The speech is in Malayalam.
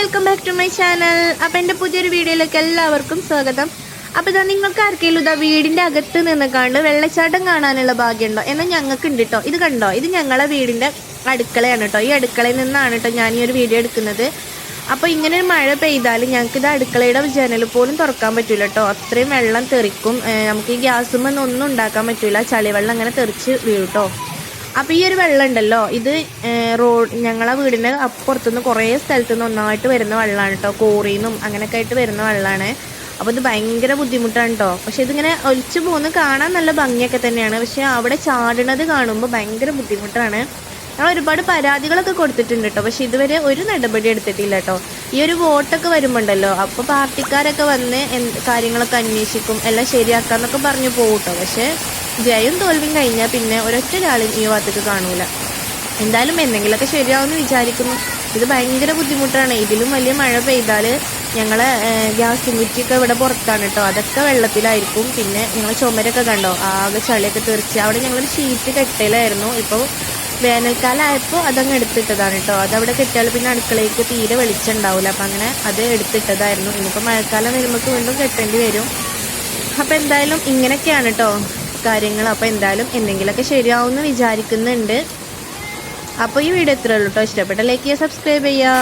Welcome back to my channel. അപ്പോൾ എൻ്റെ പുതിയൊരു വീഡിയോയിലേക്ക് എല്ലാവർക്കും സ്വാഗതം. അപ്പോൾ ഇതാ നിങ്ങൾക്ക് ആർക്കെങ്കിലും ഇതാ വീടിൻ്റെ അകത്ത് നിന്ന് കണ്ട് വെള്ളച്ചാട്ടം കാണാനുള്ള ഭാഗ്യമുണ്ടോ എന്നാൽ ഞങ്ങൾക്ക് ഉണ്ട് കേട്ടോ. ഇത് കണ്ടോ, ഇത് ഞങ്ങളെ വീടിൻ്റെ അടുക്കളയാണ് കേട്ടോ. ഈ അടുക്കളയിൽ നിന്നാണ് കേട്ടോ ഞാൻ ഈ ഒരു വീഡിയോ എടുക്കുന്നത്. അപ്പോൾ ഇങ്ങനെ ഒരു മഴ പെയ്താൽ ഞങ്ങൾക്ക് ഇത് അടുക്കളയുടെ ജനൽ പോലും തുറക്കാൻ പറ്റില്ല കേട്ടോ. അത്രയും വെള്ളം തെറിക്കും. നമുക്ക് ഈ ഗ്യാസുമെന്ന് ഒന്നും ഉണ്ടാക്കാൻ പറ്റില്ല. ചളിവെള്ളം അങ്ങനെ തെറിച്ച് വീഴും കേട്ടോ. അപ്പോൾ ഈ ഒരു വെള്ളം ഉണ്ടല്ലോ, ഇത് ഞങ്ങളെ വീടിൻ്റെ അപ്പുറത്തുനിന്ന് കുറേ സ്ഥലത്തുനിന്ന് ഒന്നായിട്ട് വരുന്ന വെള്ളമാണ് കേട്ടോ. കോറിയിൽ നിന്നും അങ്ങനെയൊക്കെ ആയിട്ട് വരുന്ന വെള്ളമാണ്. അപ്പോൾ ഇത് ഭയങ്കര ബുദ്ധിമുട്ടാണ് കേട്ടോ. പക്ഷേ ഇതിങ്ങനെ ഒലിച്ചു പോകുന്ന കാണാൻ നല്ല ഭംഗിയൊക്കെ തന്നെയാണ്. പക്ഷേ അവിടെ ചാടുന്നത് കാണുമ്പോൾ ഭയങ്കര ബുദ്ധിമുട്ടാണ്. ഞങ്ങൾ ഒരുപാട് പരാതികളൊക്കെ കൊടുത്തിട്ടുണ്ട് കേട്ടോ. പക്ഷേ ഇതുവരെ ഒരു നടപടി എടുത്തിട്ടില്ല കേട്ടോ. ഈ ഒരു വോട്ടൊക്കെ വരുമ്പോണ്ടല്ലോ, അപ്പോൾ പാർട്ടിക്കാരൊക്കെ വന്ന് കാര്യങ്ങളൊക്കെ അന്വേഷിക്കും, എല്ലാം ശരിയാക്കാമെന്നൊക്കെ പറഞ്ഞു പോകും കേട്ടോ. പക്ഷേ ജയം തോൽവിയും കഴിഞ്ഞാൽ പിന്നെ ഒരൊറ്റ ഒരാളും ഈ ഭാഗത്തേക്ക് കാണൂല. എന്തായാലും എന്തെങ്കിലുമൊക്കെ ശരിയാവുമെന്ന് വിചാരിക്കുന്നു. ഇത് ഭയങ്കര ബുദ്ധിമുട്ടാണ്. ഇതിലും വലിയ മഴ പെയ്താൽ ഞങ്ങളെ ഗ്യാസ് കുറ്റിയൊക്കെ ഇവിടെ പുറത്താണ് കേട്ടോ. അതൊക്കെ വെള്ളത്തിലായിരിക്കും. പിന്നെ ഞങ്ങൾ ചുമരൊക്കെ കണ്ടോ, ആകെ ചളിയൊക്കെ തെറിച്ച്. അവിടെ ഞങ്ങളൊരു ഷീറ്റ് കെട്ടലായിരുന്നു. ഇപ്പോൾ വേനൽക്കാലമായപ്പോൾ അതങ്ങ് എടുത്തിട്ടതാണ് കേട്ടോ. അതവിടെ കെട്ടിയാൽ പിന്നെ അടുക്കളയ്ക്ക് തീരെ വെളിച്ചം ഉണ്ടാവില്ല. അപ്പം അങ്ങനെ അത് എടുത്തിട്ടതായിരുന്നു. ഇനിയിപ്പോൾ മഴക്കാലം വരുമ്പോൾ വീണ്ടും കെട്ടേണ്ടി വരും. അപ്പോൾ എന്തായാലും ഇങ്ങനെയൊക്കെയാണ് കേട്ടോ കാര്യങ്ങൾ. അപ്പോൾ എന്തായാലും എന്തെങ്കിലുമൊക്കെ ശരിയാവുമെന്ന് വിചാരിക്കുന്നുണ്ട്. അപ്പോൾ ഈ വീഡിയോ ഇത്രയേ ഉള്ളൂ കേട്ടോ. ഇഷ്ടപ്പെട്ട ലൈക്ക് ചെയ്യുക, സബ്സ്ക്രൈബ് ചെയ്യുക.